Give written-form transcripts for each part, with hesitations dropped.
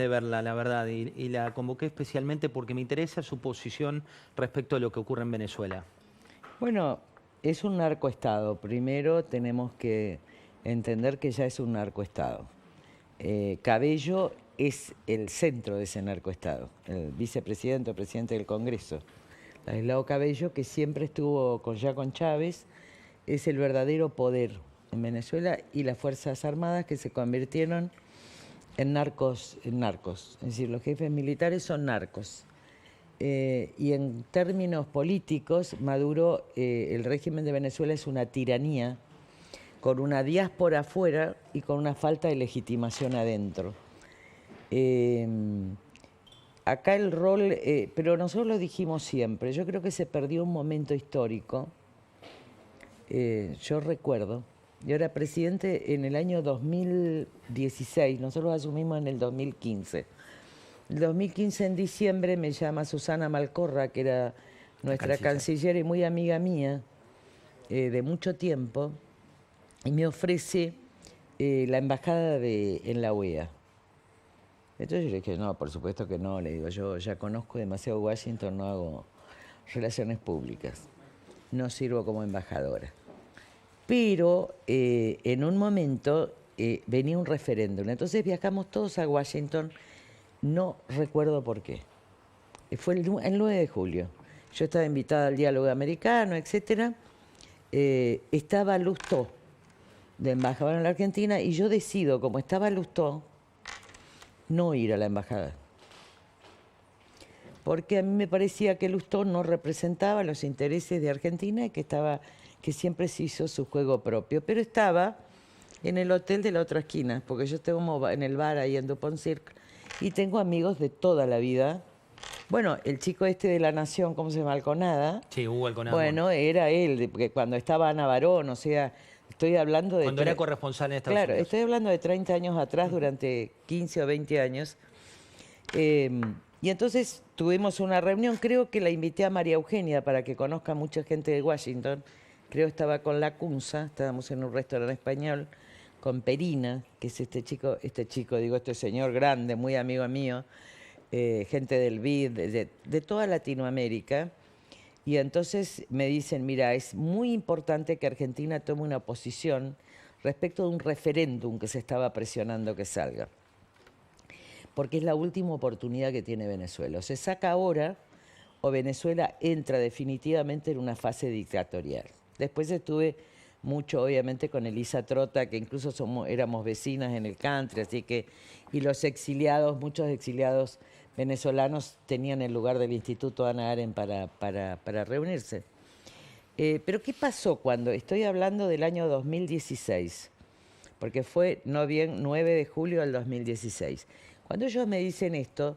de verla, la verdad, y la convoqué especialmente porque me interesa su posición respecto a lo que ocurre en Venezuela. Bueno, es un narcoestado. Primero tenemos que entender que ya es un narcoestado. Cabello es el centro de ese narcoestado, el vicepresidente o presidente del Congreso. Ladislao Cabello, que siempre estuvo ya con Chávez, es el verdadero poder en Venezuela, y las Fuerzas Armadas, que se convirtieron en narcos, Es decir, los jefes militares son narcos. Y en términos políticos, Maduro, el régimen de Venezuela es una tiranía, con una diáspora afuera y con una falta de legitimación adentro. Acá el rol, pero nosotros lo dijimos siempre, yo creo que se perdió un momento histórico. Yo recuerdo, yo era presidente en el año 2016, nosotros asumimos en el 2015. El 2015, en diciembre, me llama Susana Malcorra, que era nuestra canciller y muy amiga mía de mucho tiempo, y me ofrece la embajada en la OEA. Entonces yo le dije, no, por supuesto que no, le digo, yo ya conozco demasiado Washington, no hago relaciones públicas, no sirvo como embajadora. Pero en un momento venía un referéndum, entonces viajamos todos a Washington, no recuerdo por qué. Fue el 9 de julio. Yo estaba invitada al diálogo americano, etc. Estaba Lustó, de embajador en la Argentina, y yo decido, como estaba Lustó, no ir a la embajada. Porque a mí me parecía que Lustó no representaba los intereses de Argentina y que siempre se hizo su juego propio. Pero estaba en el hotel de la otra esquina, porque yo estoy en el bar ahí en Dupont Circle, y tengo amigos de toda la vida. Bueno, el chico este de La Nación, ¿cómo se llama? Alconada. Sí, Hugo Alconada. Bueno, era él, porque cuando estaba Ana Barón, o sea, estoy hablando de... Cuando era corresponsal en Estados Claro, Unidos. estoy hablando de 30 años atrás, durante 15 o 20 años. Y entonces tuvimos una reunión, creo que la invité a María Eugenia para que conozca mucha gente de Washington. Creo que estaba con la Cunza, estábamos en un restaurante español, con Perina, que es este señor grande, muy amigo mío, gente del BID, de toda Latinoamérica. Y entonces me dicen, mira, es muy importante que Argentina tome una posición respecto de un referéndum que se estaba presionando que salga, porque es la última oportunidad que tiene Venezuela. O se saca ahora, o Venezuela entra definitivamente en una fase dictatorial. Después estuve mucho, obviamente, con Elisa Trota, que incluso éramos vecinas en el country, así que, y los exiliados, muchos exiliados venezolanos tenían el lugar del Instituto Ana Aren para reunirse. Pero ¿qué pasó cuando? Estoy hablando del año 2016, porque fue 9 de julio del 2016. Cuando ellos me dicen esto,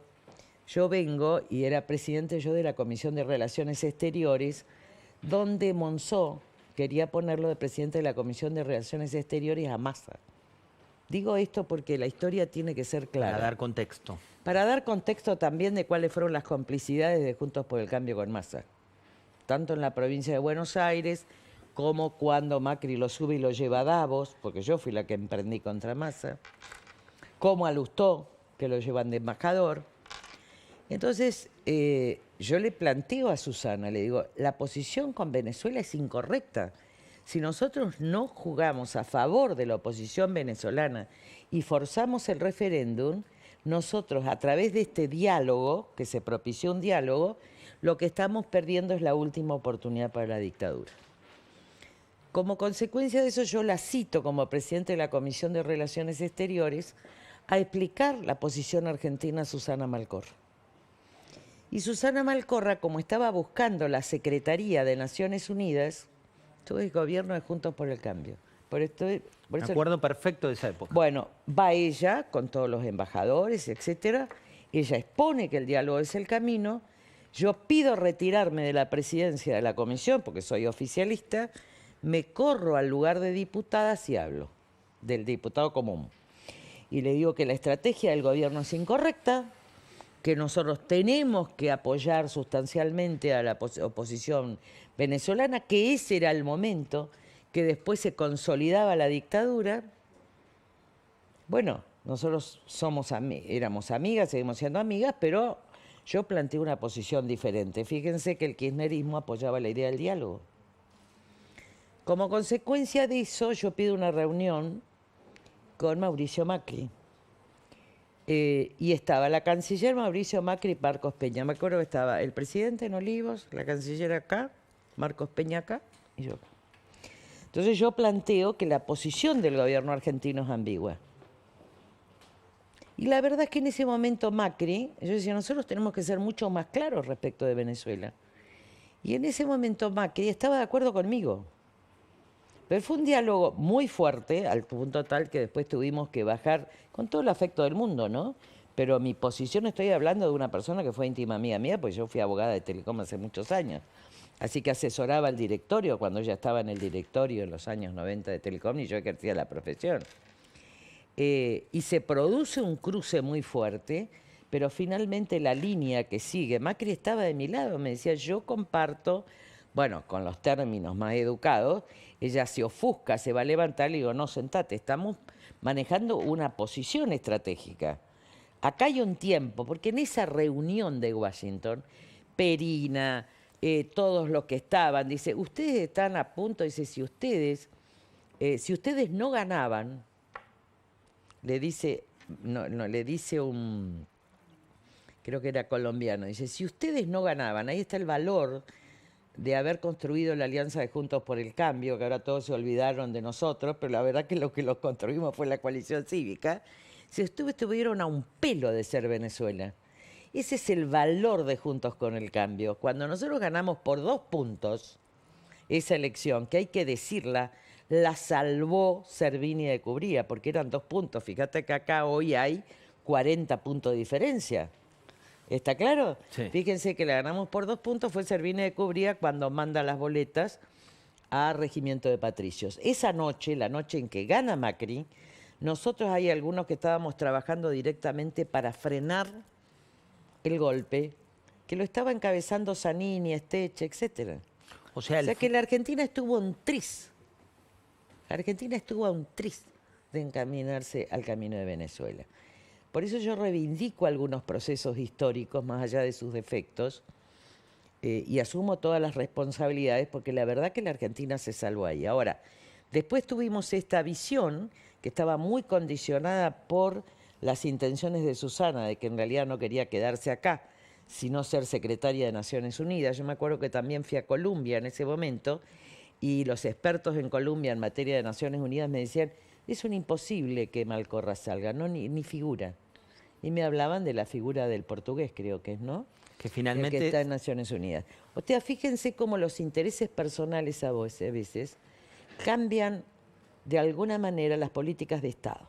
yo vengo, y era presidente yo de la Comisión de Relaciones Exteriores, donde Monzó quería ponerlo de presidente de la Comisión de Relaciones Exteriores a Massa. Digo esto porque la historia tiene que ser clara. Para dar contexto. Para dar contexto también de cuáles fueron las complicidades de Juntos por el Cambio con Massa, tanto en la provincia de Buenos Aires como cuando Macri lo sube y lo lleva a Davos, porque yo fui la que emprendí contra Massa, como a Lustó, que lo llevan de embajador. Entonces, yo le planteo a Susana, le digo, la posición con Venezuela es incorrecta. Si nosotros no jugamos a favor de la oposición venezolana y forzamos el referéndum, nosotros, a través de este diálogo, que se propició un diálogo, lo que estamos perdiendo es la última oportunidad para la dictadura. Como consecuencia de eso, yo la cito como presidente de la Comisión de Relaciones Exteriores a explicar la posición argentina a Susana Malcorra. Y Susana Malcorra, como estaba buscando la Secretaría de Naciones Unidas, todo el gobierno de Juntos por el Cambio. Por Me acuerdo perfecto de esa época. Bueno, va ella con todos los embajadores, etcétera. Ella expone que el diálogo es el camino. Yo pido retirarme de la presidencia de la comisión, porque soy oficialista. Me corro al lugar de diputadas y hablo del diputado común. Y le digo que la estrategia del gobierno es incorrecta, que nosotros tenemos que apoyar sustancialmente a la oposición venezolana, que ese era el momento, que después se consolidaba la dictadura. Bueno, nosotros éramos amigas, seguimos siendo amigas, pero yo planteé una posición diferente. Fíjense que el kirchnerismo apoyaba la idea del diálogo. Como consecuencia de eso, yo pido una reunión con Mauricio Macri. Y estaba la canciller Mauricio Macri y Marcos Peña. Me acuerdo que estaba el presidente en Olivos, la canciller acá, Marcos Peña acá y yo acá. Entonces yo planteo que la posición del gobierno argentino es ambigua. Y la verdad es que en ese momento Macri, yo decía, nosotros tenemos que ser mucho más claros respecto de Venezuela. Y en ese momento Macri estaba de acuerdo conmigo. Pero fue un diálogo muy fuerte, al punto tal que después tuvimos que bajar, con todo el afecto del mundo, ¿no? Pero mi posición, estoy hablando de una persona que fue íntima amiga mía, porque yo fui abogada de Telecom hace muchos años. Así que asesoraba al directorio, cuando ella estaba en el directorio en los años 90 de Telecom y yo ejercía la profesión. Y se produce un cruce muy fuerte, pero finalmente la línea que sigue, Macri estaba de mi lado, me decía, yo comparto, bueno, con los términos más educados, ella se ofusca, se va a levantar, le digo, no, sentate, estamos manejando una posición estratégica. Acá hay un tiempo, porque en esa reunión de Washington, Perina, todos los que estaban, dice, ustedes están a punto, dice, si ustedes no ganaban, le dice un, creo que era colombiano, dice, si ustedes no ganaban, ahí está el valor de haber construido la alianza de Juntos por el Cambio, que ahora todos se olvidaron de nosotros, pero la verdad que lo construimos fue la coalición cívica, si estuvieron a un pelo de ser Venezuela. Ese es el valor de Juntos con el Cambio. Cuando nosotros ganamos por 2 puntos esa elección, que hay que decirla, la salvó Servini de Cubría, porque eran 2 puntos. Fíjate que acá hoy hay 40 puntos de diferencia. ¿Está claro? Sí. Fíjense que la ganamos por 2 puntos, fue Servini de Cubría cuando manda las boletas a Regimiento de Patricios. Esa noche, la noche en que gana Macri, nosotros hay algunos que estábamos trabajando directamente para frenar el golpe, que lo estaba encabezando Zanini, Esteche, etc. O sea, que la Argentina estuvo un tris. La Argentina estuvo a un tris de encaminarse al camino de Venezuela. Por eso yo reivindico algunos procesos históricos, más allá de sus defectos, y asumo todas las responsabilidades, porque la verdad que la Argentina se salvó ahí. Ahora, después tuvimos esta visión que estaba muy condicionada por las intenciones de Susana, de que en realidad no quería quedarse acá, sino ser secretaria de Naciones Unidas. Yo me acuerdo que también fui a Colombia en ese momento, y los expertos en Colombia en materia de Naciones Unidas me decían, es un imposible que Malcorra salga, no, ni figura. Y me hablaban de la figura del portugués, creo que es, ¿no? que finalmente... El que está en Naciones Unidas. O sea, fíjense cómo los intereses personales a veces cambian de alguna manera las políticas de Estado.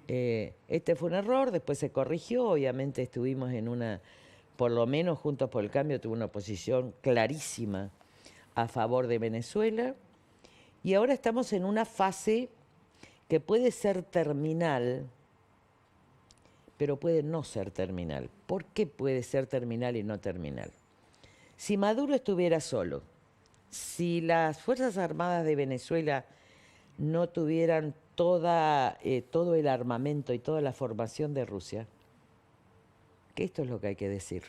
Este fue un error, después se corrigió, obviamente estuvimos en una, por lo menos Juntos por el Cambio tuvo una posición clarísima a favor de Venezuela, y ahora estamos en una fase que puede ser terminal, pero puede no ser terminal. ¿Por qué puede ser terminal y no terminal? Si Maduro estuviera solo, si las Fuerzas Armadas de Venezuela no tuvieran todo el armamento y toda la formación de Rusia, que esto es lo que hay que decir.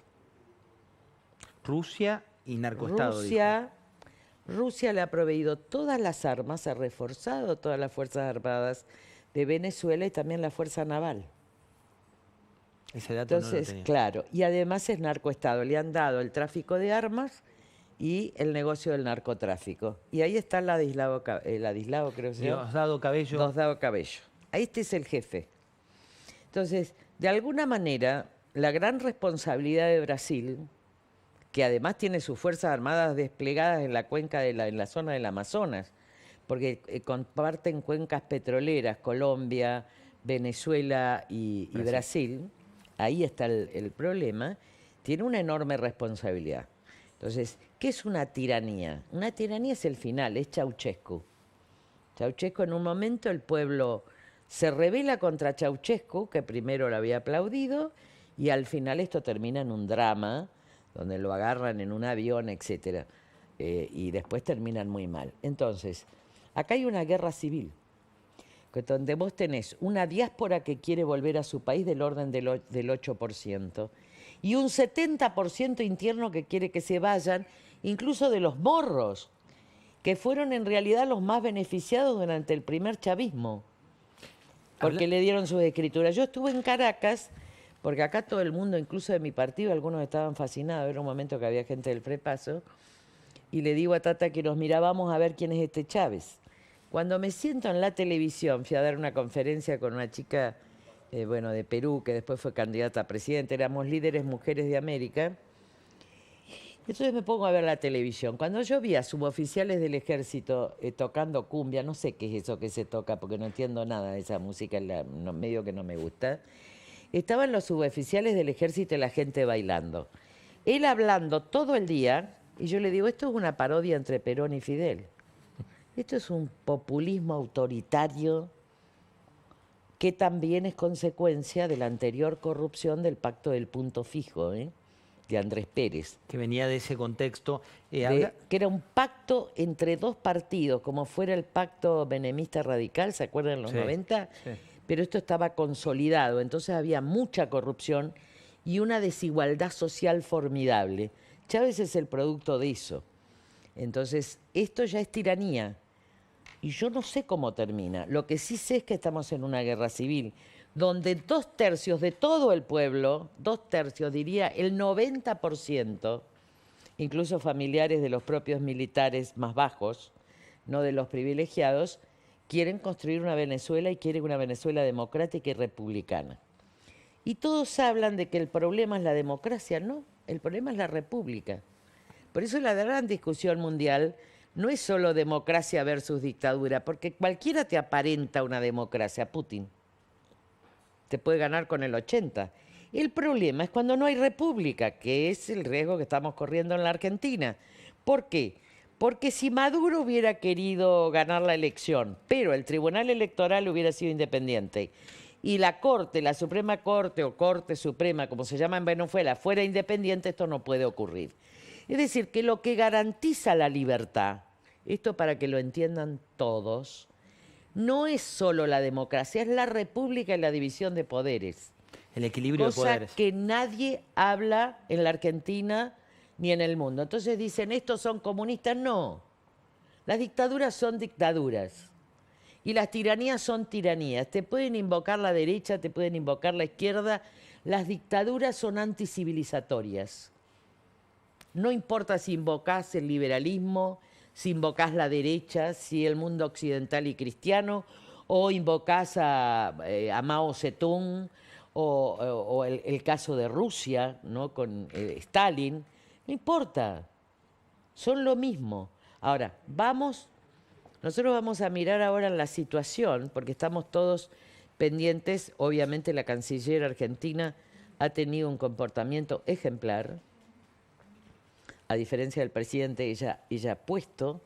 Rusia y narcoestado. Rusia le ha proveído todas las armas, ha reforzado todas las Fuerzas Armadas de Venezuela y también la Fuerza Naval. Ese dato Entonces, no lo tenía. claro, y además es narcoestado, le han dado el tráfico de armas y el negocio del narcotráfico. Y ahí está Ladislao, creo que se llama. Diosdado Cabello. Diosdado Cabello. Este es el jefe. Entonces, de alguna manera, la gran responsabilidad de Brasil, que además tiene sus Fuerzas Armadas desplegadas en la cuenca en la zona del Amazonas, porque comparten cuencas petroleras, Colombia, Venezuela y Brasil, ahí está el problema, tiene una enorme responsabilidad. Entonces, ¿qué es una tiranía? Una tiranía es el final, es Ceausescu. Ceausescu, en un momento el pueblo se rebela contra Ceausescu, que primero lo había aplaudido, y al final esto termina en un drama, donde lo agarran en un avión, etc. Y después terminan muy mal. Entonces, acá hay una guerra civil. donde vos tenés una diáspora que quiere volver a su país del orden del 8%, y un 70% interno que quiere que se vayan, incluso de los morros, que fueron en realidad los más beneficiados durante el primer chavismo, porque le dieron sus escrituras. Yo estuve en Caracas, porque acá todo el mundo, incluso de mi partido, algunos estaban fascinados, era un momento que había gente del prepaso, y le digo a Tata que nos mirábamos a ver quién es este Chávez. Cuando me siento en la televisión, fui a dar una conferencia con una chica, bueno, de Perú, que después fue candidata a presidente, éramos líderes mujeres de América. Entonces me pongo a ver la televisión. Cuando yo vi a suboficiales del ejército tocando cumbia, no sé qué es eso que se toca, porque no entiendo nada de esa música, medio que no me gusta, estaban los suboficiales del ejército y la gente bailando. Él hablando todo el día, y yo le digo, esto es una parodia entre Perón y Fidel. Esto es un populismo autoritario que también es consecuencia de la anterior corrupción del Pacto del Punto Fijo, de Andrés Pérez. Que venía de ese contexto. Que era un pacto entre dos partidos, como fuera el pacto benemista radical, ¿se acuerdan en los 90? Sí. Pero esto estaba consolidado, entonces había mucha corrupción y una desigualdad social formidable. Chávez es el producto de eso. Entonces, esto ya es tiranía. Y yo no sé cómo termina. Lo que sí sé es que estamos en una guerra civil, donde 2/3 de todo el pueblo, 2/3, diría el 90%, incluso familiares de los propios militares más bajos, no de los privilegiados, quieren construir una Venezuela y quieren una Venezuela democrática y republicana. Y todos hablan de que el problema es la democracia. No, el problema es la república. Por eso la gran discusión mundial no es solo democracia versus dictadura, porque cualquiera te aparenta una democracia. Putin te puede ganar con el 80%. El problema es cuando no hay república, que es el riesgo que estamos corriendo en la Argentina. ¿Por qué? Porque si Maduro hubiera querido ganar la elección, pero el Tribunal Electoral hubiera sido independiente, y la Corte, la Suprema Corte o Corte Suprema, como se llama en Venezuela, fuera independiente, esto no puede ocurrir. Es decir, que lo que garantiza la libertad, esto para que lo entiendan todos, no es solo la democracia, es la república y la división de poderes. El equilibrio de poderes. Cosa que nadie habla en la Argentina ni en el mundo. Entonces dicen, estos son comunistas. No, las dictaduras son dictaduras y las tiranías son tiranías. Te pueden invocar la derecha, te pueden invocar la izquierda. Las dictaduras son anticivilizatorias. No importa si invocás el liberalismo, si invocás la derecha, si el mundo occidental y cristiano, o invocás a Mao Zedong, o el caso de Rusia, ¿no? Con Stalin. No importa, son lo mismo. Ahora, nosotros vamos a mirar ahora la situación, porque estamos todos pendientes. Obviamente la canciller argentina ha tenido un comportamiento ejemplar, a diferencia del presidente, ella ha puesto,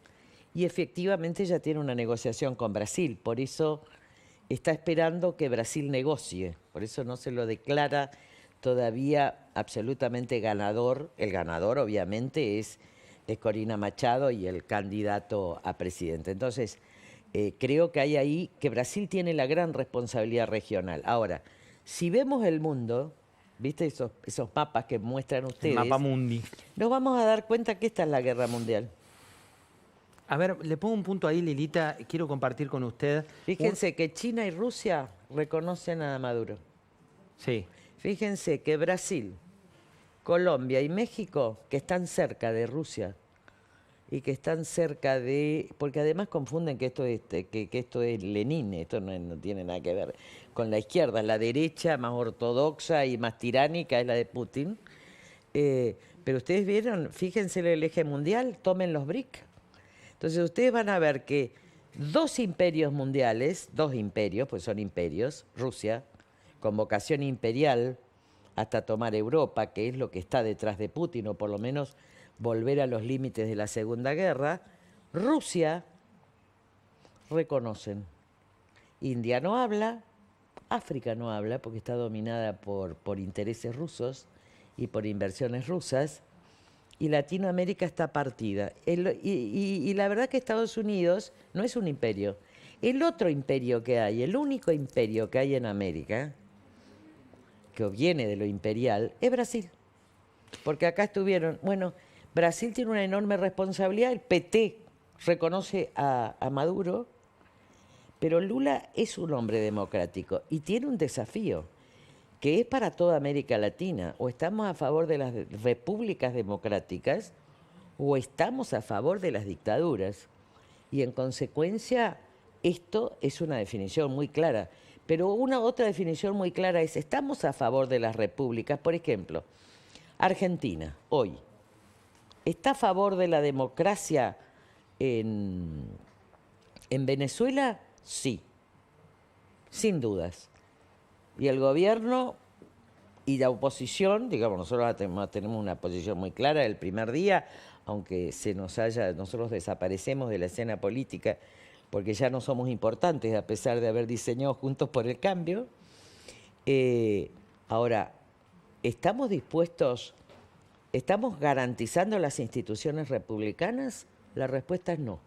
y efectivamente ella tiene una negociación con Brasil, por eso está esperando que Brasil negocie, por eso no se lo declara todavía absolutamente ganador. El ganador obviamente es Corina Machado y el candidato a presidente. Entonces, creo que hay ahí que Brasil tiene la gran responsabilidad regional. Ahora, si vemos el mundo, ¿viste esos mapas que muestran ustedes? El mapa mundi. Nos vamos a dar cuenta que esta es la guerra mundial. A ver, le pongo un punto ahí, Lilita, quiero compartir con usted. Fíjense que China y Rusia reconocen a Maduro. Sí. Fíjense que Brasil, Colombia y México, que están cerca de Rusia y que están cerca de... Porque además confunden que esto es Lenin, esto no tiene nada que ver con la izquierda. La derecha más ortodoxa y más tiránica es la de Putin. Pero ustedes vieron, fíjense en el eje mundial, tomen los BRIC. Entonces ustedes van a ver que dos imperios mundiales, pues son imperios, Rusia, con vocación imperial hasta tomar Europa, que es lo que está detrás de Putin, o por lo menos volver a los límites de la Segunda Guerra. Rusia reconocen. India no habla, África no habla porque está dominada por intereses rusos y por inversiones rusas, y Latinoamérica está partida. Y la verdad que Estados Unidos no es un imperio, El otro imperio que hay, el único imperio que hay en América, que viene de lo imperial, es Brasil. Porque acá estuvieron, bueno, Brasil tiene una enorme responsabilidad, el PT reconoce a Maduro, pero Lula es un hombre democrático y tiene un desafío, que es para toda América Latina. O estamos a favor de las repúblicas democráticas o estamos a favor de las dictaduras. Y en consecuencia, esto es una definición muy clara. Pero una otra definición muy clara es, estamos a favor de las repúblicas. Por ejemplo, Argentina, hoy, ¿está a favor de la democracia en Venezuela? Sí, sin dudas. Y el gobierno y la oposición, digamos, nosotros tenemos una posición muy clara el primer día, aunque nosotros desaparecemos de la escena política porque ya no somos importantes a pesar de haber diseñado Juntos por el Cambio. Ahora, ¿estamos dispuestos, estamos garantizando las instituciones republicanas? La respuesta es no.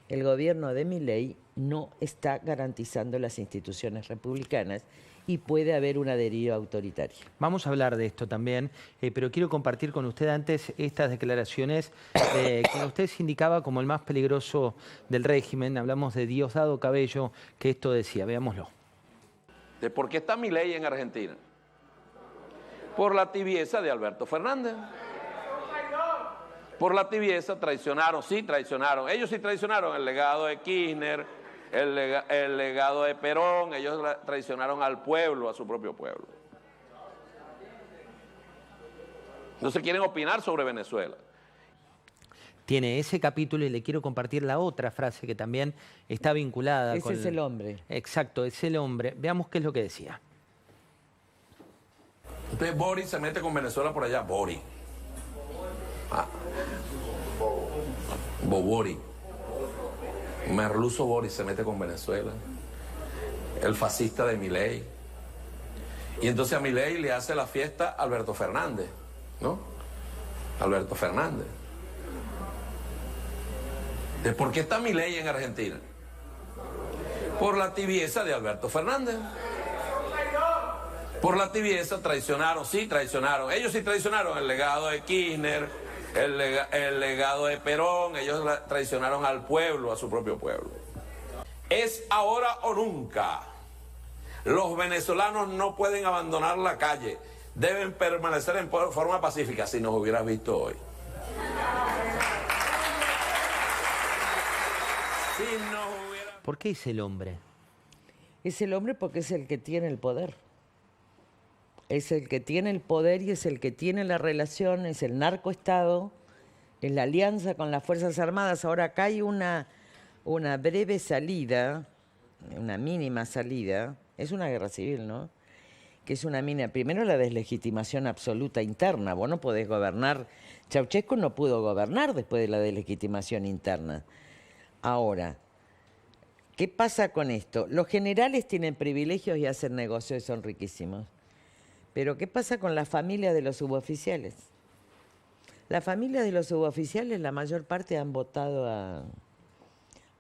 El gobierno de Milei no está garantizando las instituciones republicanas y puede haber una deriva autoritaria. Vamos a hablar de esto también, pero quiero compartir con usted antes estas declaraciones que usted se indicaba como el más peligroso del régimen. Hablamos de Diosdado Cabello, que esto decía, veámoslo. ¿De por qué está Milei en Argentina? Por la tibieza de Alberto Fernández. Por la tibieza traicionaron, sí traicionaron. Ellos sí traicionaron el legado de Kirchner, el legado de Perón. Ellos traicionaron al pueblo, a su propio pueblo. No se quieren opinar sobre Venezuela. Tiene ese capítulo y le quiero compartir la otra frase que también está vinculada con... Ese es el hombre. Exacto, es el hombre. Veamos qué es lo que decía. Entonces Boris se mete con Venezuela por allá, Boris. Bobori. Merluzo Boris se mete con Venezuela. El fascista de Milei. Y entonces a Milei le hace la fiesta Alberto Fernández, ¿no? Alberto Fernández. ¿De por qué está Milei en Argentina? Por la tibieza de Alberto Fernández. Por la tibieza traicionaron, sí traicionaron. Ellos sí traicionaron el legado de Kirchner, el legado de Perón. Ellos traicionaron al pueblo, a su propio pueblo. Es ahora o nunca. Los venezolanos no pueden abandonar la calle. Deben permanecer en forma pacífica. Si nos hubieras visto hoy. Si nos hubiera... ¿Por qué es el hombre? Es el hombre porque es el que tiene el poder. Es el que tiene el poder y es el que tiene la relación, es el narcoestado, es la alianza con las Fuerzas Armadas. Ahora acá hay una breve salida, una mínima salida, es una guerra civil, ¿no? Que es una mínima, primero la deslegitimación absoluta interna, vos no podés gobernar, Ceausescu no pudo gobernar después de la deslegitimación interna. Ahora, ¿qué pasa con esto? Los generales tienen privilegios y hacen negocios y son riquísimos. Pero ¿qué pasa con la familia de los suboficiales? La familia de los suboficiales, la mayor parte han votado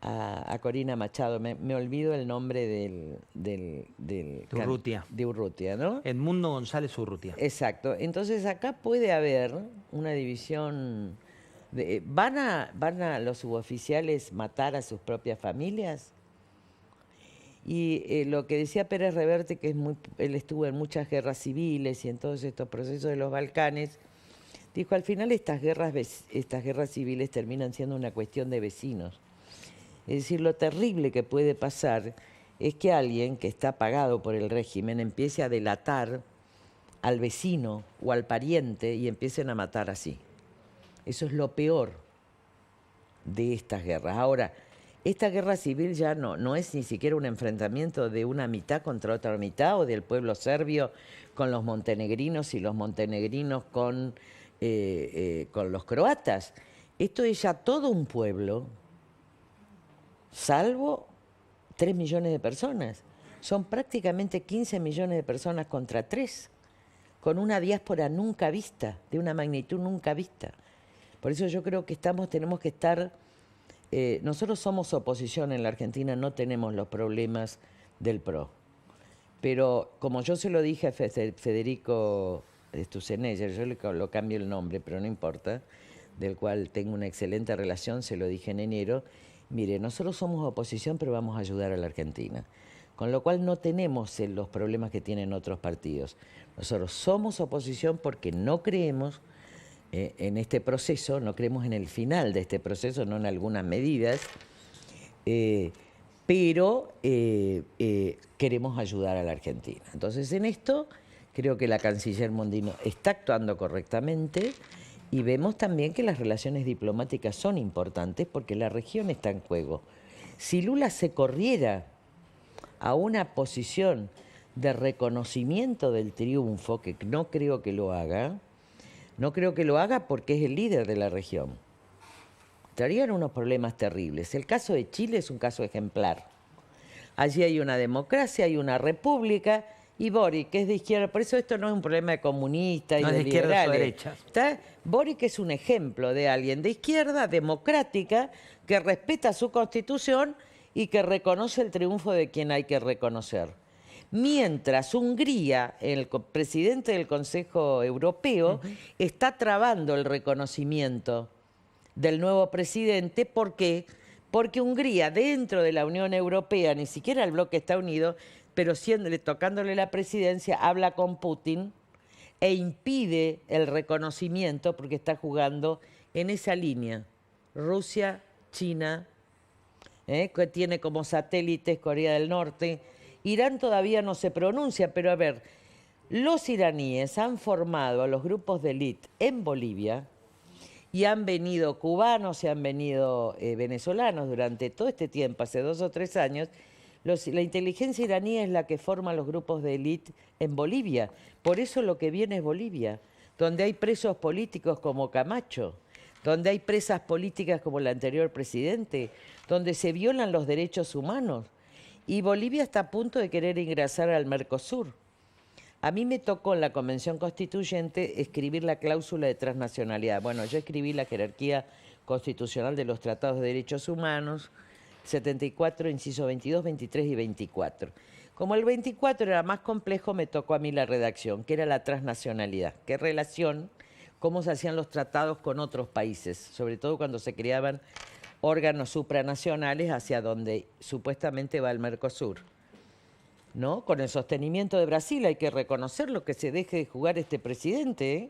a Corina Machado. Me olvido el nombre de Urrutia. De Urrutia, ¿no? Edmundo González Urrutia. Exacto. Entonces acá puede haber una división. ¿Van a los suboficiales matar a sus propias familias? Y lo que decía Pérez Reverte, que él estuvo en muchas guerras civiles y en todos estos procesos de los Balcanes, dijo, al final estas guerras civiles terminan siendo una cuestión de vecinos. Es decir, lo terrible que puede pasar es que alguien que está pagado por el régimen empiece a delatar al vecino o al pariente y empiecen a matar así. Eso es lo peor de estas guerras. Ahora, esta guerra civil ya no es ni siquiera un enfrentamiento de una mitad contra otra mitad o del pueblo serbio con los montenegrinos y los montenegrinos con los croatas. Esto es ya todo un pueblo, salvo 3 millones de personas. Son prácticamente 15 millones de personas contra 3, con una diáspora nunca vista, de una magnitud nunca vista. Por eso yo creo que tenemos que estar nosotros somos oposición en la Argentina, no tenemos los problemas del PRO. Pero como yo se lo dije a Federico Stussenegger, yo lo cambio el nombre, pero no importa, del cual tengo una excelente relación, se lo dije en enero, mire, nosotros somos oposición, pero vamos a ayudar a la Argentina. Con lo cual no tenemos los problemas que tienen otros partidos. Nosotros somos oposición porque no creemos en este proceso, no creemos en el final de este proceso, no en algunas medidas, pero queremos ayudar a la Argentina. Entonces, en esto creo que la canciller Mondino está actuando correctamente y vemos también que las relaciones diplomáticas son importantes porque la región está en juego. Si Lula se corriera a una posición de reconocimiento del triunfo, que no creo que lo haga, no creo que lo haga porque es el líder de la región. Traerían unos problemas terribles. El caso de Chile es un caso ejemplar. Allí hay una democracia, hay una república, y Boric, que es de izquierda, por eso esto no es un problema de comunistas y no de es de izquierda o liberales. derecha. ¿Está? Boric es un ejemplo de alguien de izquierda, democrática, que respeta su constitución y que reconoce el triunfo de quien hay que reconocer. Mientras Hungría, el presidente del Consejo Europeo, está trabando el reconocimiento del nuevo presidente. ¿Por qué? Porque Hungría, dentro de la Unión Europea, ni siquiera el bloque está unido, pero tocándole la presidencia, habla con Putin e impide el reconocimiento porque está jugando en esa línea. Rusia, China, que tiene como satélites Corea del Norte. Irán todavía no se pronuncia, pero a ver, los iraníes han formado a los grupos de élite en Bolivia y han venido cubanos y han venido venezolanos durante todo este tiempo, hace 2 o 3 años. La inteligencia iraní es la que forma los grupos de élite en Bolivia. Por eso lo que viene es Bolivia, donde hay presos políticos como Camacho, donde hay presas políticas como el anterior presidente, donde se violan los derechos humanos. Y Bolivia está a punto de querer ingresar al Mercosur. A mí me tocó en la Convención Constituyente escribir la cláusula de transnacionalidad. Bueno, yo escribí la jerarquía constitucional de los tratados de derechos humanos, 74, inciso 22, 23 y 24. Como el 24 era más complejo, me tocó a mí la redacción, que era la transnacionalidad. ¿Qué relación? Cómo se hacían los tratados con otros países, sobre todo cuando se creaban órganos supranacionales hacia donde supuestamente va el Mercosur, ¿no? Con el sostenimiento de Brasil, hay que reconocer lo que se deje de jugar este presidente, ¿eh?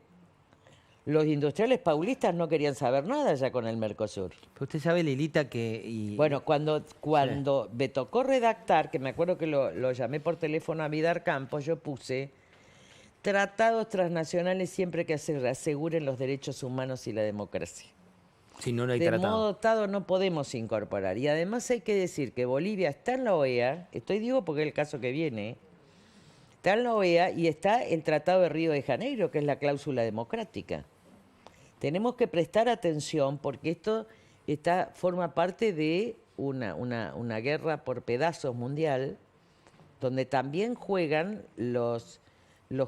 Los industriales paulistas no querían saber nada ya con el Mercosur. Pero usted sabe, Lilita, que... Bueno, cuando me tocó redactar, que me acuerdo que lo llamé por teléfono a Vidar Campos, yo puse tratados transnacionales siempre que aseguren los derechos humanos y la democracia. Si no, no hay de tratado. modo dado no podemos incorporar. Y además hay que decir que Bolivia está en la OEA, digo porque es el caso que viene, está en la OEA y está el Tratado de Río de Janeiro, que es la cláusula democrática. Tenemos que prestar atención porque esto forma parte de una guerra por pedazos mundial, donde también juegan los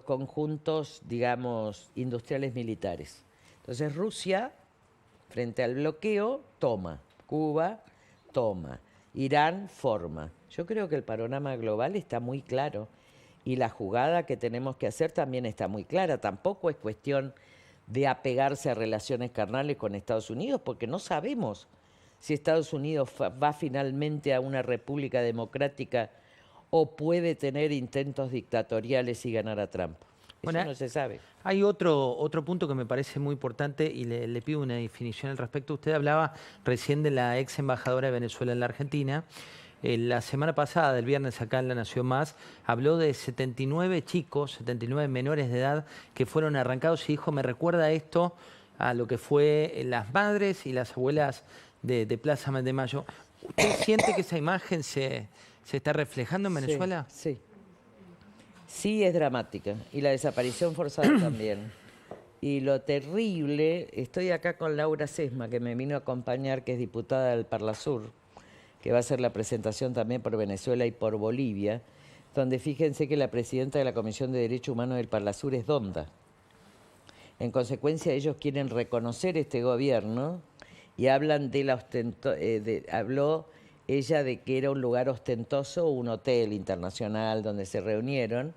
conjuntos, digamos, industriales militares. Entonces Rusia, frente al bloqueo, toma. Cuba, toma. Irán, forma. Yo creo que el panorama global está muy claro y la jugada que tenemos que hacer también está muy clara. Tampoco es cuestión de apegarse a relaciones carnales con Estados Unidos, porque no sabemos si Estados Unidos va finalmente a una república democrática o puede tener intentos dictatoriales y ganar a Trump. Eso no se sabe. Hay otro punto que me parece muy importante y le pido una definición al respecto. Usted hablaba recién de la ex embajadora de Venezuela en la Argentina. La semana pasada, el viernes acá en La Nación Más, habló de 79 chicos, 79 menores de edad que fueron arrancados y dijo, me recuerda esto a lo que fue las madres y las abuelas de Plaza de Mayo. ¿Usted siente que esa imagen se está reflejando en Venezuela? Sí. Sí, es dramática. Y la desaparición forzada también. Y lo terrible, estoy acá con Laura Sesma, que me vino a acompañar, que es diputada del Parlasur, que va a hacer la presentación también por Venezuela y por Bolivia, donde fíjense que la presidenta de la Comisión de Derechos Humanos del Parlasur es Donda. En consecuencia, ellos quieren reconocer este gobierno y hablan de la habló ella de que era un lugar ostentoso, un hotel internacional donde se reunieron,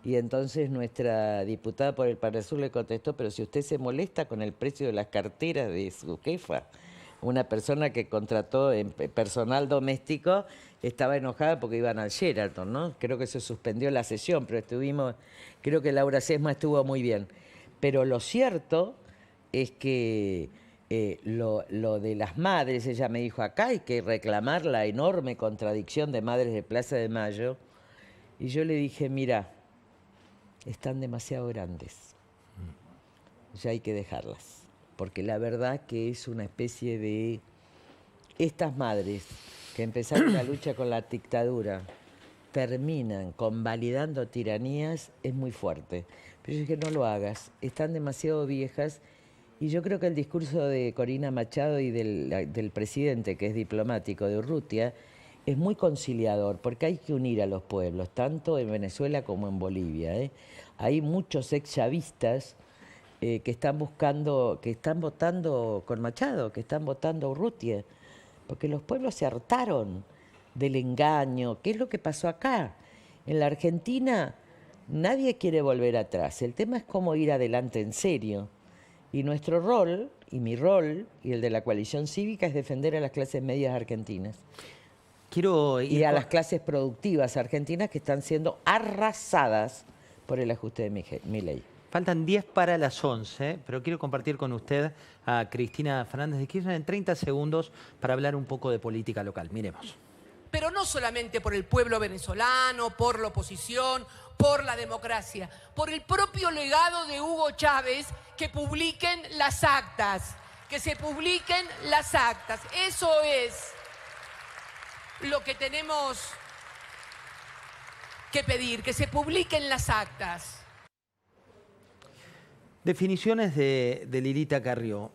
y entonces nuestra diputada por el Para el Sur le contestó, pero si usted se molesta con el precio de las carteras de su jefa, una persona que contrató en personal doméstico estaba enojada porque iban al Sheraton, ¿no? Creo que se suspendió la sesión, pero creo que Laura Sesma estuvo muy bien. Pero lo cierto es que lo de las madres, ella me dijo, acá hay que reclamar la enorme contradicción de Madres de Plaza de Mayo, y yo le dije, mira, están demasiado grandes, ya hay que dejarlas, porque la verdad que es una especie de... Estas madres que empezaron la lucha con la dictadura, terminan convalidando tiranías, es muy fuerte. Pero yo dije, no lo hagas, están demasiado viejas, y yo creo que el discurso de Corina Machado y del presidente, que es diplomático, de Urrutia, es muy conciliador, porque hay que unir a los pueblos, tanto en Venezuela como en Bolivia, ¿eh? Hay muchos ex-chavistas que están votando con Machado, que están votando a Urrutia, porque los pueblos se hartaron del engaño. ¿Qué es lo que pasó acá? En la Argentina nadie quiere volver atrás, el tema es cómo ir adelante en serio. Y nuestro rol, y mi rol, y el de la coalición cívica, es defender a las clases medias argentinas. Y a las clases productivas argentinas que están siendo arrasadas por el ajuste de Milei. Faltan 10 para las 11, pero quiero compartir con usted a Cristina Fernández de Kirchner en 30 segundos para hablar un poco de política local. Miremos. Pero no solamente por el pueblo venezolano, por la oposición, por la democracia, por el propio legado de Hugo Chávez, que publiquen las actas, que se publiquen las actas. Eso es lo que tenemos que pedir, que se publiquen las actas. Definiciones de Lilita Carrió.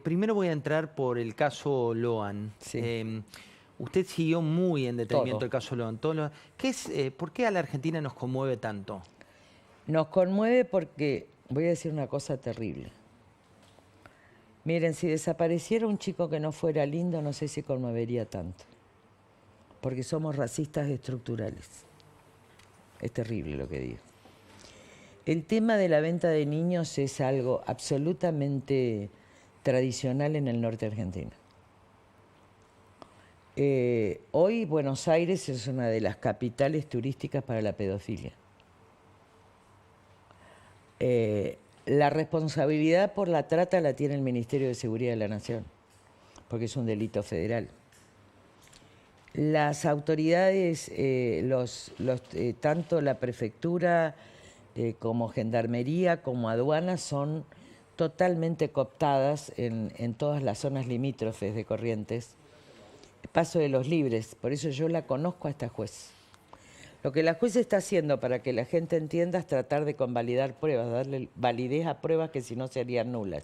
Primero voy a entrar por el caso Loan. Sí. Usted siguió muy en detenimiento Todo. el caso Loan. ¿Por qué a la Argentina nos conmueve tanto? Nos conmueve porque, voy a decir una cosa terrible. Miren, si desapareciera un chico que no fuera lindo, no sé si conmovería tanto. Porque somos racistas estructurales. Es terrible lo que digo. El tema de la venta de niños es algo absolutamente tradicional en el norte argentino. Hoy Buenos Aires es una de las capitales turísticas para la pedofilia. La responsabilidad por la trata la tiene el Ministerio de Seguridad de la Nación, porque es un delito federal. Las autoridades, tanto la prefectura como gendarmería, como aduanas, son totalmente cooptadas en todas las zonas limítrofes de Corrientes. Paso de los Libres, por eso yo la conozco a esta juez. Lo que la juez está haciendo para que la gente entienda es tratar de convalidar pruebas, darle validez a pruebas que si no serían nulas.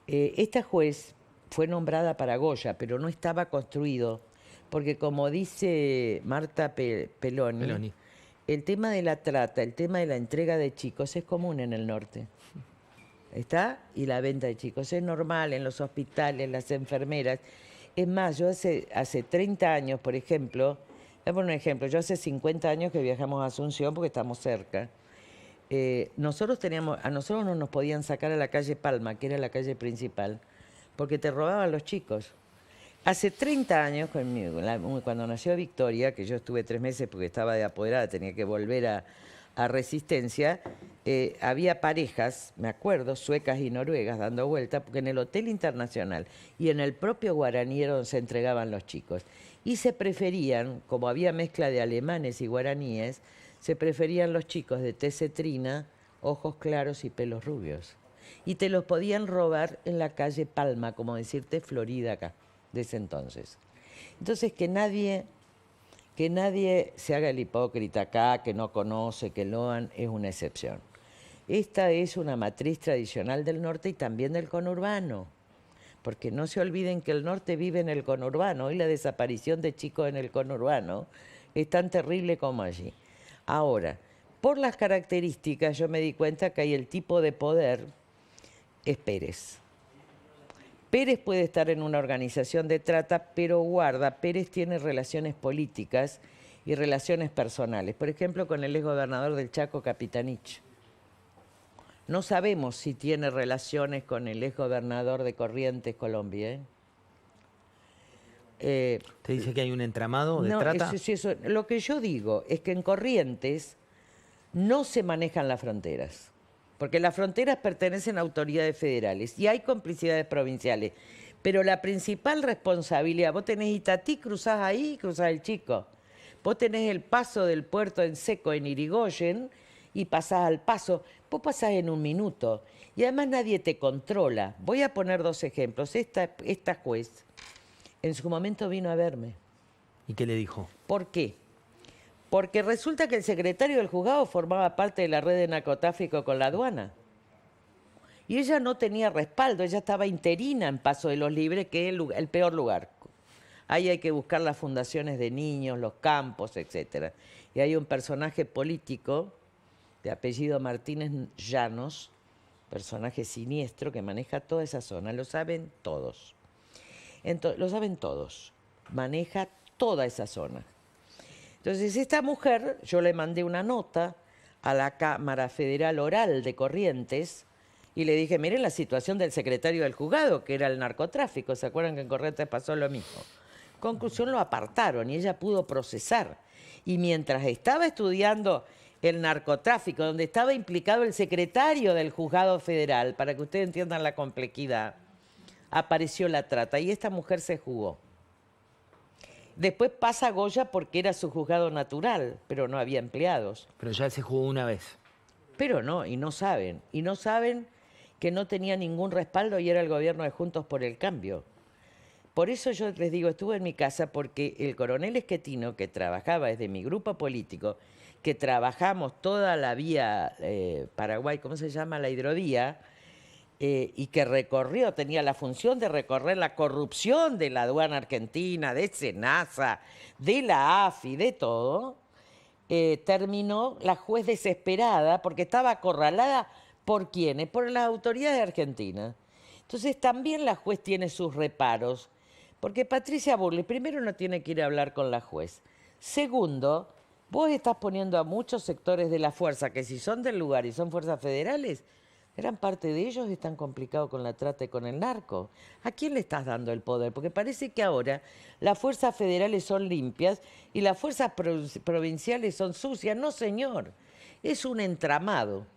Esta juez fue nombrada para Goya, pero no estaba construido, porque como dice Marta Peloni, el tema de la trata, el tema de la entrega de chicos es común en el norte. ¿Está? Y la venta de chicos es normal en los hospitales, las enfermeras. Es más, yo hace 30 años, por ejemplo, voy a poner un ejemplo, yo hace 50 años que viajamos a Asunción porque estamos cerca. A nosotros no nos podían sacar a la calle Palma, que era la calle principal, porque te robaban los chicos. Hace 30 años, cuando nació Victoria, que yo estuve 3 meses porque estaba de apoderada, tenía que volver a Resistencia, había parejas, me acuerdo, suecas y noruegas dando vuelta, porque en el Hotel Internacional y en el propio Guaraní era donde se entregaban los chicos. Y se preferían, como había mezcla de alemanes y guaraníes, se preferían los chicos de tez cetrina, ojos claros y pelos rubios. Y te los podían robar en la calle Palma, como decirte Florida acá, de ese entonces. Entonces que nadie se haga el hipócrita acá, que no conoce, que Loan es una excepción. Esta es una matriz tradicional del norte y también del conurbano, porque no se olviden que el norte vive en el conurbano y la desaparición de chicos en el conurbano es tan terrible como allí. Ahora, por las características yo me di cuenta que hay el tipo de poder es Pérez. Pérez puede estar en una organización de trata, pero guarda, Pérez tiene relaciones políticas y relaciones personales. Por ejemplo, con el exgobernador del Chaco, Capitanich. No sabemos si tiene relaciones con el exgobernador de Corrientes, Colombia. ¿Te dice que hay un entramado de trata? Eso. Lo que yo digo es que en Corrientes no se manejan las fronteras, porque las fronteras pertenecen a autoridades federales y hay complicidades provinciales. Pero la principal responsabilidad, vos tenés Itatí, cruzás ahí, cruzás el Chico. Vos tenés el paso del puerto en seco en Irigoyen y pasás al paso. Vos pasás en un minuto y además nadie te controla. Voy a poner 2 ejemplos. Esta juez en su momento vino a verme. ¿Y qué le dijo? ¿Por qué? Porque resulta que el secretario del juzgado formaba parte de la red de narcotráfico con la aduana. Y ella no tenía respaldo, ella estaba interina en Paso de los Libres, que es el peor lugar. Ahí hay que buscar las fundaciones de niños, los campos, etc. Y hay un personaje político de apellido Martínez Llanos, personaje siniestro que maneja toda esa zona, lo saben todos. Lo saben todos, maneja toda esa zona. Entonces, esta mujer, yo le mandé una nota a la Cámara Federal Oral de Corrientes y le dije, miren la situación del secretario del juzgado, que era el narcotráfico. ¿Se acuerdan que en Corrientes pasó lo mismo? Conclusión, lo apartaron y ella pudo procesar. Y mientras estaba estudiando el narcotráfico, donde estaba implicado el secretario del juzgado federal, para que ustedes entiendan la complejidad, apareció la trata y esta mujer se jugó. Después pasa a Goya porque era su juzgado natural, pero no había empleados. Pero ya se jugó una vez. Pero no, y no saben que no tenía ningún respaldo y era el gobierno de Juntos por el Cambio. Por eso yo les digo, estuve en mi casa porque el coronel Esquetino, que trabajaba desde mi grupo político, que trabajamos toda la vía Paraguay, ¿cómo se llama? La hidrovía, y que recorrió, tenía la función de recorrer la corrupción de la aduana argentina, de SENASA, de la AFI, de todo, terminó la juez desesperada porque estaba acorralada ¿por quiénes? Por las autoridades argentinas. Entonces también la juez tiene sus reparos, porque Patricia Burley, primero, no tiene que ir a hablar con la juez. Segundo, vos estás poniendo a muchos sectores de la fuerza, que si son del lugar y son fuerzas federales, gran parte de ellos están complicados con la trata y con el narco. ¿A quién le estás dando el poder? Porque parece que ahora las fuerzas federales son limpias y las fuerzas provinciales son sucias. No, señor, es un entramado.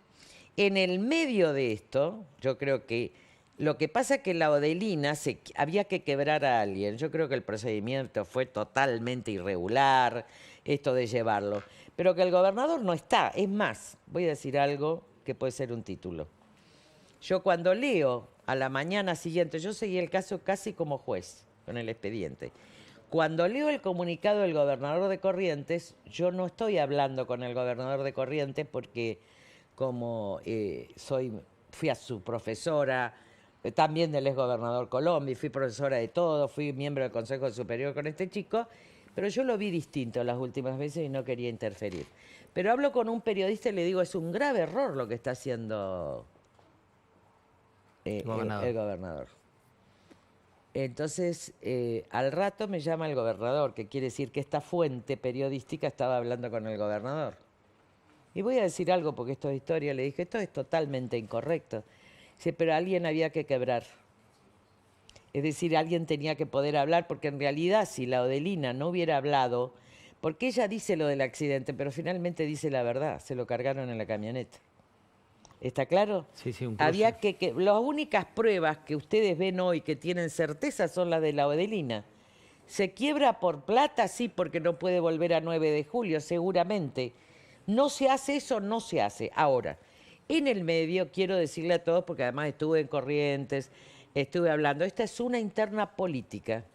En el medio de esto, yo creo que lo que pasa es que la Odelina había que quebrar a alguien. Yo creo que el procedimiento fue totalmente irregular, esto de llevarlo. Pero que el gobernador no está. Es más, voy a decir algo que puede ser un título. Yo cuando leo a la mañana siguiente, yo seguí el caso casi como juez con el expediente. Cuando leo el comunicado del gobernador de Corrientes, yo no estoy hablando con el gobernador de Corrientes porque como fui a su profesora, también del exgobernador Colombi, fui profesora de todo, fui miembro del Consejo Superior con este chico, pero yo lo vi distinto las últimas veces y no quería interferir. Pero hablo con un periodista y le digo, es un grave error lo que está haciendo el gobernador. Entonces, al rato me llama el gobernador, que quiere decir que esta fuente periodística estaba hablando con el gobernador. Y voy a decir algo porque esto es historia. Le dije, esto es totalmente incorrecto. Dice, pero alguien había que quebrar. Es decir, alguien tenía que poder hablar, porque en realidad si la Odelina no hubiera hablado, porque ella dice lo del accidente, pero finalmente dice la verdad, se lo cargaron en la camioneta. ¿Está claro? Sí, sí, un Había que las únicas pruebas que ustedes ven hoy que tienen certeza son las de la Odelina. ¿Se quiebra por plata? Sí, porque no puede volver a 9 de julio, seguramente. No se hace eso, no se hace. Ahora, en el medio, quiero decirle a todos, porque además estuve en Corrientes, estuve hablando, esta es una interna política.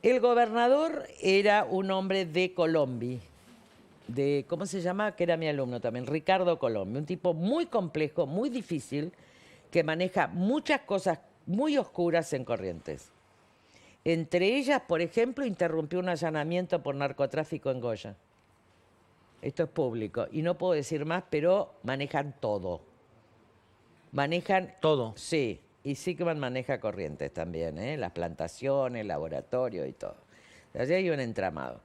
El gobernador era un hombre de Colombi, ¿cómo se llama? Que era mi alumno también, Ricardo Colombi, un tipo muy complejo, muy difícil, que maneja muchas cosas muy oscuras en Corrientes. Entre ellas, por ejemplo, interrumpió un allanamiento por narcotráfico en Goya. Esto es público y no puedo decir más, pero manejan todo. Manejan... ¿Todo? Sí. y Sigman maneja Corrientes también, ¿eh? Las plantaciones, el laboratorio y todo. Allí hay un entramado.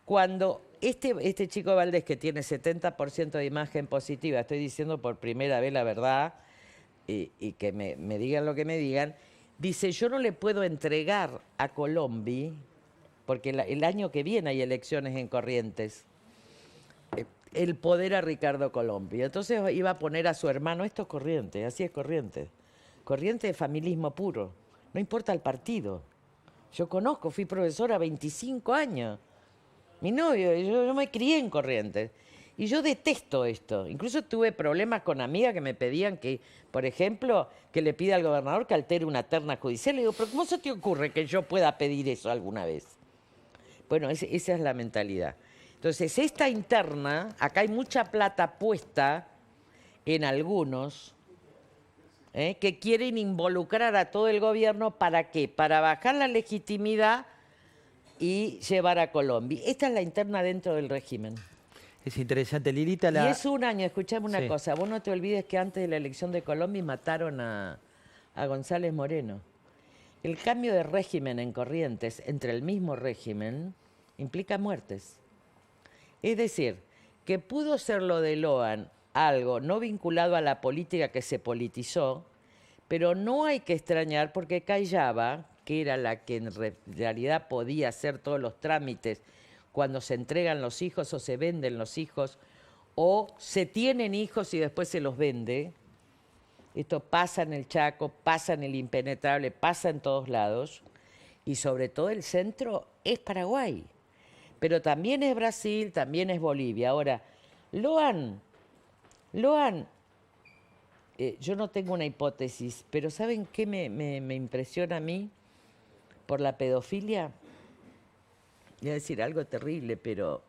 Cuando este chico Valdés, que tiene 70% de imagen positiva, estoy diciendo por primera vez la verdad, y que me digan lo que me digan, dice, yo no le puedo entregar a Colombi, porque el año que viene hay elecciones en Corrientes, el poder a Ricardo Colombi. Entonces iba a poner a su hermano, esto es Corrientes, así es Corrientes. Corrientes es familismo puro, no importa el partido. Yo conozco, fui profesora 25 años. Mi novio, yo me crié en Corrientes. Y yo detesto esto. Incluso tuve problemas con amigas que me pedían que, por ejemplo, que le pida al gobernador que altere una terna judicial. Le digo, pero ¿cómo se te ocurre que yo pueda pedir eso alguna vez? Bueno, esa es la mentalidad. Entonces, esta interna, acá hay mucha plata puesta en algunos que quieren involucrar a todo el gobierno. ¿Para qué? Para bajar la legitimidad y llevar a Colombia. Esta es la interna dentro del régimen. Es interesante, Lilita. Y es un año, escuchame una cosa, vos no te olvides que antes de la elección de Colombia mataron a González Moreno. El cambio de régimen en Corrientes, entre el mismo régimen, implica muertes. Es decir, que pudo ser lo de Loan algo no vinculado a la política que se politizó, pero no hay que extrañar porque Callaba, que era la que en realidad podía hacer todos los trámites cuando se entregan los hijos o se venden los hijos o se tienen hijos y después se los vende. Esto pasa en el Chaco, pasa en el Impenetrable, pasa en todos lados y sobre todo el centro es Paraguay. Pero también es Brasil, también es Bolivia. Ahora, Loan, yo no tengo una hipótesis, pero ¿saben qué me impresiona a mí por la pedofilia? Voy a decir algo terrible, pero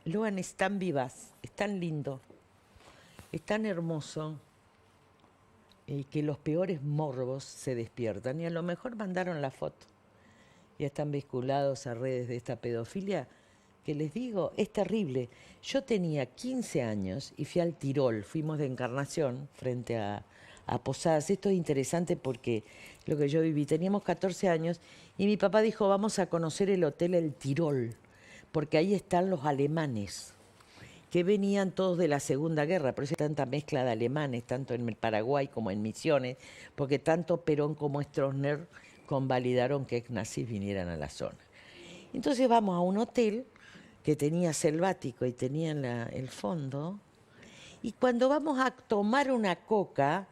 Loan es tan vivaz, es tan lindo, es tan hermoso, que los peores morbos se despiertan. Y a lo mejor mandaron la foto. Ya están vinculados a redes de esta pedofilia, que les digo, es terrible. Yo tenía 15 años y fui al Tirol, fuimos de Encarnación frente a Posadas. Esto es interesante porque lo que yo viví, teníamos 14 años y mi papá dijo, vamos a conocer el hotel El Tirol, porque ahí están los alemanes, que venían todos de la Segunda Guerra, por eso hay tanta mezcla de alemanes, tanto en el Paraguay como en Misiones, porque tanto Perón como Stroessner convalidaron que nazis vinieran a la zona. Entonces vamos a un hotel que tenía selvático y tenía el fondo, y cuando vamos a tomar una coca,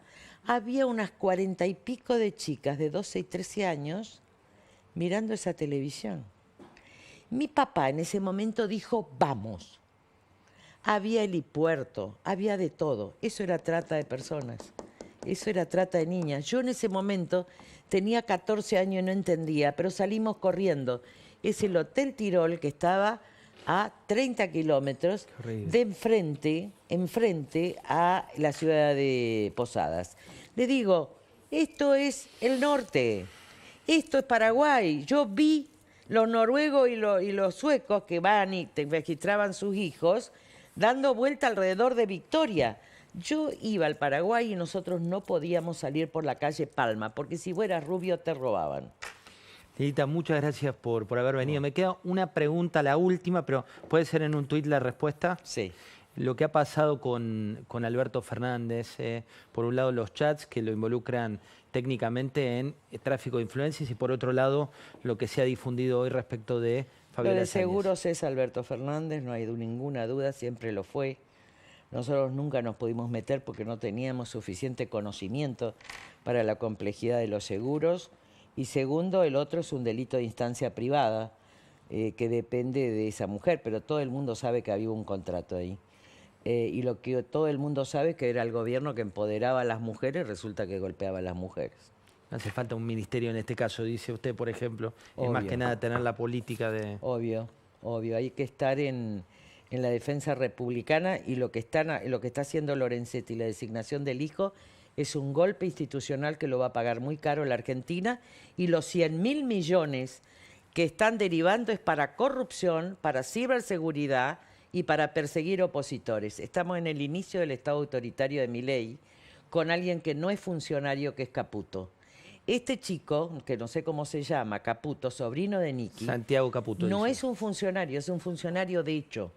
había unas 40 y pico de chicas de 12 y 13 años mirando esa televisión. Mi papá en ese momento dijo, vamos. Había helipuerto, había de todo. Eso era trata de personas, eso era trata de niñas. Yo en ese momento tenía 14 años y no entendía, pero salimos corriendo. Es el Hotel Tirol que estaba a 30 kilómetros de enfrente a la ciudad de Posadas. Le digo, esto es el norte, esto es Paraguay. Yo vi los noruegos y los suecos que van y registraban sus hijos dando vuelta alrededor de Victoria. Yo iba al Paraguay y nosotros no podíamos salir por la calle Palma, porque si fueras rubio te robaban. Lilita, muchas gracias por haber venido. Me queda una pregunta, la última, pero puede ser en un tuit la respuesta. Sí. Lo que ha pasado con Alberto Fernández, por un lado los chats que lo involucran técnicamente en tráfico de influencias y por otro lado lo que se ha difundido hoy respecto de Fabiola Lo de Yáñez. seguros es Alberto Fernández, no hay ninguna duda, siempre lo fue. Nosotros nunca nos pudimos meter porque no teníamos suficiente conocimiento para la complejidad de los seguros. Y segundo, el otro es un delito de instancia privada que depende de esa mujer, pero todo el mundo sabe que había un contrato ahí. Y lo que todo el mundo sabe es que era el gobierno que empoderaba a las mujeres, resulta que golpeaba a las mujeres. Hace falta un ministerio en este caso, dice usted, por ejemplo. Obvio. Es más que nada tener la política de... Obvio. Hay que estar en la defensa republicana y lo que está haciendo Lorenzetti, la designación del hijo, es un golpe institucional que lo va a pagar muy caro la Argentina y los 100.000 millones que están derivando es para corrupción, para ciberseguridad y para perseguir opositores. Estamos en el inicio del Estado autoritario de Milei con alguien que no es funcionario, que es Caputo. Este chico, que no sé cómo se llama, Caputo, sobrino de Nicky, Santiago Caputo. no dice. es un funcionario, es un funcionario de hecho.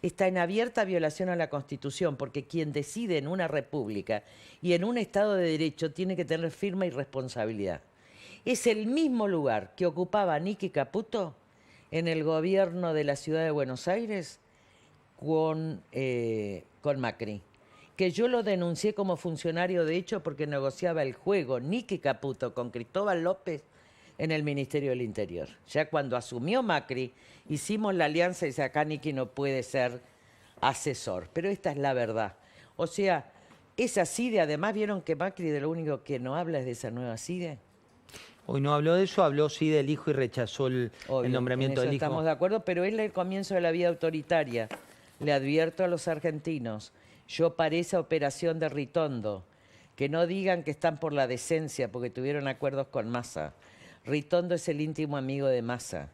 Está en abierta violación a la Constitución, porque quien decide en una república y en un Estado de Derecho tiene que tener firma y responsabilidad. Es el mismo lugar que ocupaba Nicky Caputo en el gobierno de la ciudad de Buenos Aires con Macri, que yo lo denuncié como funcionario de hecho porque negociaba el juego Nicky Caputo con Cristóbal López en el Ministerio del Interior. Ya cuando asumió Macri, hicimos la alianza y dice, acá Nicky no puede ser asesor. Pero esta es la verdad. O sea, esa CIDE, además, ¿vieron que Macri de lo único que no habla es de esa nueva CIDE? Hoy no habló de eso, habló sí del hijo y rechazó el Obvio, nombramiento en eso del hijo. estamos de acuerdo, pero es el comienzo de la vida autoritaria. Le advierto a los argentinos, yo paré esa operación de Ritondo, que no digan que están por la decencia porque tuvieron acuerdos con Massa. Ritondo es el íntimo amigo de Massa.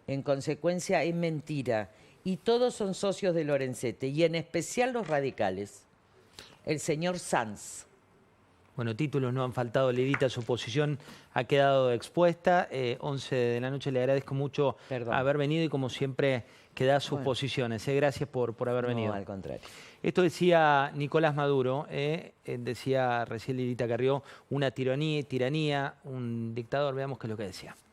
En consecuencia, es mentira. Y todos son socios de Lorenzetti, y en especial los radicales. El señor Sanz. Bueno, títulos no han faltado, Lidita, su posición ha quedado expuesta. 11 de la noche, le agradezco mucho haber venido y como siempre que da sus posiciones. Gracias por haber venido. No, al contrario. Esto decía Nicolás Maduro, decía recién Lidita Carrió, una tiranía, un dictador. Veamos qué es lo que decía.